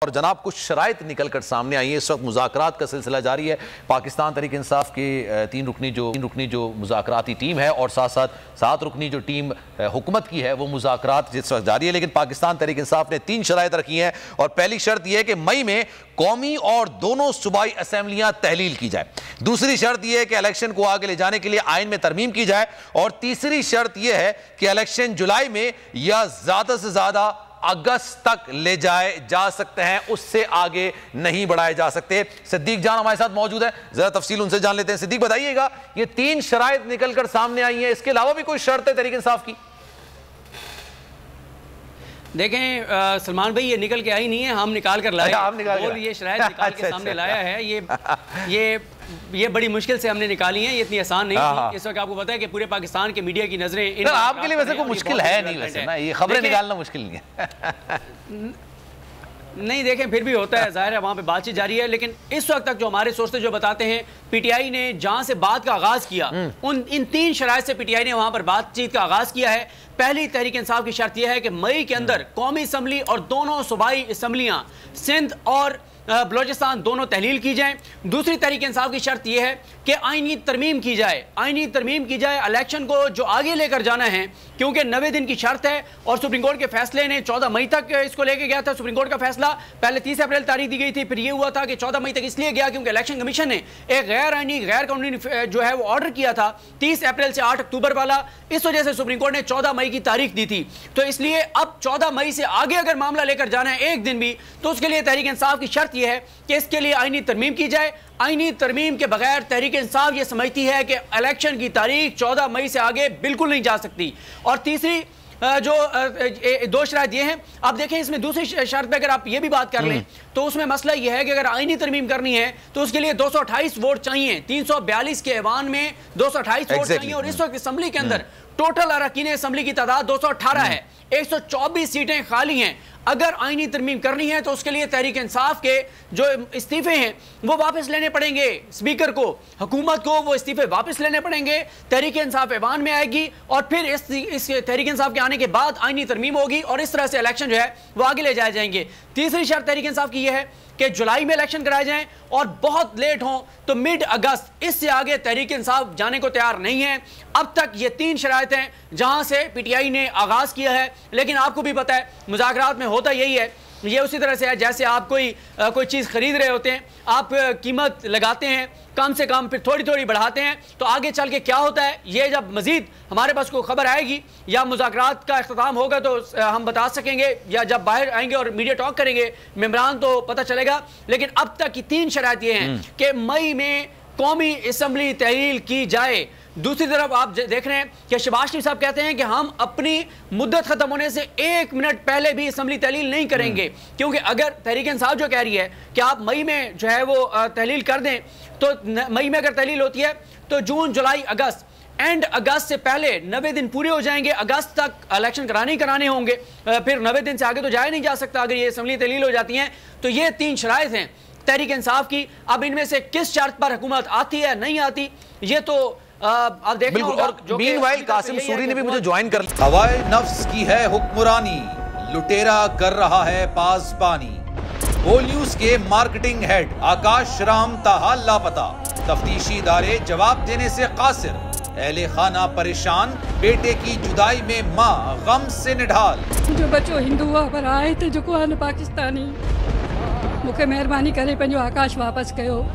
और जनाब कुछ शराइत निकल कर सामने आई है। इस वक्त मुज़ाकरात का सिलसिला जारी है। पाकिस्तान तहरीक इंसाफ के तीन रुकनी जो मुज़ाकराती टीम है और साथ साथ 7 रुकनी जो टीम हुकूमत की है वो मुज़ाकरात जिस वक्त जारी है। लेकिन पाकिस्तान तहरीक इंसाफ ने 3 शराइत रखी हैं और पहली शर्त यह है कि मई में कौमी और दोनों सूबाई असेंबलियां तहलील की जाए। दूसरी शर्त यह है कि इलेक्शन को आगे ले जाने के लिए आइन में तरमीम की जाए और तीसरी शर्त यह है कि इलेक्शन जुलाई में या ज्यादा से ज्यादा अगस्त तक ले जाए जा सकते हैं, उससे आगे नहीं बढ़ाए जा सकते। सिद्दीक जान हमारे साथ मौजूद है, जरा तफसील उनसे जान लेते हैं। सिद्दीक बताइएगा, ये 3 शराइत निकलकर सामने आई हैं, इसके अलावा भी कोई शर्त है तहरीक इंसाफ की? देखें सलमान भाई, ये निकल के आई नहीं है, हम निकाल कर लाए। ये शराइत निकाल के सामने लाया है। ये बड़ी मुश्किल से हमने निकाली है, ये इतनी आसान नहीं थी। इस वक्त आपको पता है कि पूरे पाकिस्तान के मीडिया की नजरें आपके लिए वैसे कोई मुश्किल है नहीं, वैसे ना ये खबरें निकालना मुश्किल नहीं है। नहीं, देखें फिर भी होता है, जाहिर है वहाँ पे बातचीत जारी है। लेकिन इस वक्त तक जो हमारे सोर्सेज जो बताते हैं, पीटीआई ने जहाँ से बात का आगाज किया इन 3 शराइत से पीटीआई ने वहाँ पर बातचीत का आगाज किया है। पहली तहरीक इंसाफ की शर्त यह है कि मई के अंदर कौमी असम्बली और दोनों सूबाई असम्बलियाँ सिंध और बलोचिस्तान दोनों तहलील की जाएं। दूसरी तहरीक इंसाफ की शर्त यह है कि आईनी तरमीम की जाए, इलेक्शन को जो आगे लेकर जाना है, क्योंकि 90 दिन की शर्त है और सुप्रीम कोर्ट के फैसले ने 14 मई तक इसको लेके गया था। सुप्रीम कोर्ट का फैसला पहले 30 अप्रैल तारीख दी गई थी, फिर ये हुआ था कि 14 मई तक इसलिए गया क्योंकि इलेक्शन कमीशन ने एक गैर आईनी गैर कानूनी जो है वो ऑर्डर किया था 30 अप्रैल से 8 अक्टूबर वाला। इस वजह से सुप्रीम कोर्ट ने 14 मई की तारीख दी थी। तो इसलिए अब 14 मई से आगे अगर मामला लेकर जाना है एक दिन भी, तो उसके लिए तहरीक इंसाफ की शर्त यह है कि इसके लिए आईनी तरमीम की जाए। आईनी तरमीम के बगैर तहरीक इंसाफ ये समझती है कि इलेक्शन की तारीख 14 मई से आगे बिल्कुल नहीं जा सकती। और तीसरी जो 2 शराइत ये हैं। अब देखें, इसमें दूसरी शर्त पे अगर आप ये भी बात कर लें तो उसमें मसला ये है कि अगर आईनी तरमीम करनी है तो उसके लिए 228 वोट चाहिए। 342 के ऐवान में 228 वोट चाहिए और इस वक्त असम्बली के अंदर टोटल अरकान असम्बली की तादाद 218 है, 124 सीटें खाली हैं। अगर आईनी तरमीम करनी है तो उसके लिए तहरीक इंसाफ के जो इस्तीफे हैं वो वापस लेने पड़ेंगे। स्पीकर को, हुकूमत को वो इस्तीफे वापस लेने पड़ेंगे। तहरीक इंसाफ ऐवान में आएगी और फिर इस तहरीक इंसाफ के आने के बाद आईनी तरमीम होगी और इस तरह से इलेक्शन जो है वो आगे ले जाए जाएंगे। तीसरी शर्त तहरीक इंसाफ की यह है कि जुलाई में इलेक्शन कराए जाएं और बहुत लेट हो तो मिड अगस्त, इससे आगे तहरीक इंसाफ जाने को तैयार नहीं है। अब तक ये 3 शराइत हैं जहां से पीटीआई ने आगाज किया है। लेकिन आपको भी पता है मुज़ाकरात में होता यही है, ये उसी तरह से है जैसे आप कोई चीज़ खरीद रहे होते हैं, आप कीमत लगाते हैं कम से कम, फिर थोड़ी थोड़ी बढ़ाते हैं, तो आगे चल के क्या होता है ये जब मजीद हमारे पास कोई खबर आएगी या मुज़ाकरात का इख्तिताम होगा तो हम बता सकेंगे, या जब बाहर आएंगे और मीडिया टॉक करेंगे मेंबरान तो पता चलेगा। लेकिन अब तक की 3 शराइत ये हैं कि मई में कौमी असम्बली तहलील की जाए। दूसरी तरफ आप देख रहे हैं कि शहबाज शरीफ साहब कहते हैं कि हम अपनी मुद्दत खत्म होने से 1 मिनट पहले भी असम्बली तहलील नहीं करेंगे, क्योंकि अगर तहरीक इंसाफ जो कह रही है कि आप मई में जो है वो तहलील कर दें, तो मई में अगर तहलील होती है तो जून, जुलाई, अगस्त, एंड अगस्त से पहले 90 दिन पूरे हो जाएंगे। अगस्त तक इलेक्शन कराने होंगे, फिर 90 दिन से आगे तो जाया नहीं जा सकता अगर ये असम्बली तहलील हो जाती हैं। तो ये 3 शराइत हैं तहरीक इंसाफ की। अब इनमें से किस शर्त पर हुकूमत आती है नहीं आती, ये तो आप देख बिल्कुल। और मीनवाइल कासिम सूरी ने भी मुझे ज्वाइन कर लिया। हवाए नफ्स की है हुक्मरानी, लुटेरा कर रहा है पासबानी। बोल न्यूज के मार्केटिंग हेड आकाश राम ताहाल लापता, तफ्तीशी इदारे जवाब देने से कासिर। अहले खाना परेशान, बेटे की जुदाई में माँ गम से निढाल। जो बच्चो हिंदू पर आए थे जो पाकिस्तानी, मुझे मेहरबानी करे पंहिंजो आकाश वापस कयो।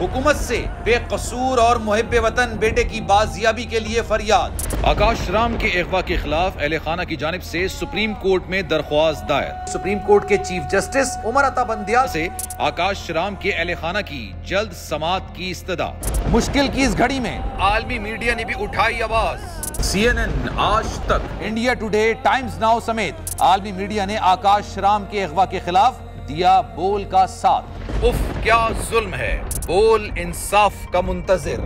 हुकूमत से बेकसूर और मुहिब्बे वतन बेटे की बाजियाबी के लिए फरियाद। आकाश राम के अगवा के खिलाफ अहले खाना की जानिब से सुप्रीम कोर्ट में दरख्वास्त दायर। सुप्रीम कोर्ट के चीफ जस्टिस उमर अता बंदियाल से आकाश राम के अहले खाना की जल्द समाअत की इस्तदा। मुश्किल की इस घड़ी में आलमी मीडिया ने भी उठाई आवाज। CNN, आज तक, इंडिया टुडे, टाइम्स नाउ समेत आलमी मीडिया ने आकाश राम के अगवा के खिलाफ दिया बोल का साथ। उफ क्या जुल्म है, बोल इंसाफ का मुंतजिर।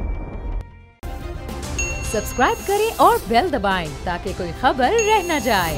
सब्सक्राइब करें और बेल दबाएं ताकि कोई खबर रह न जाए।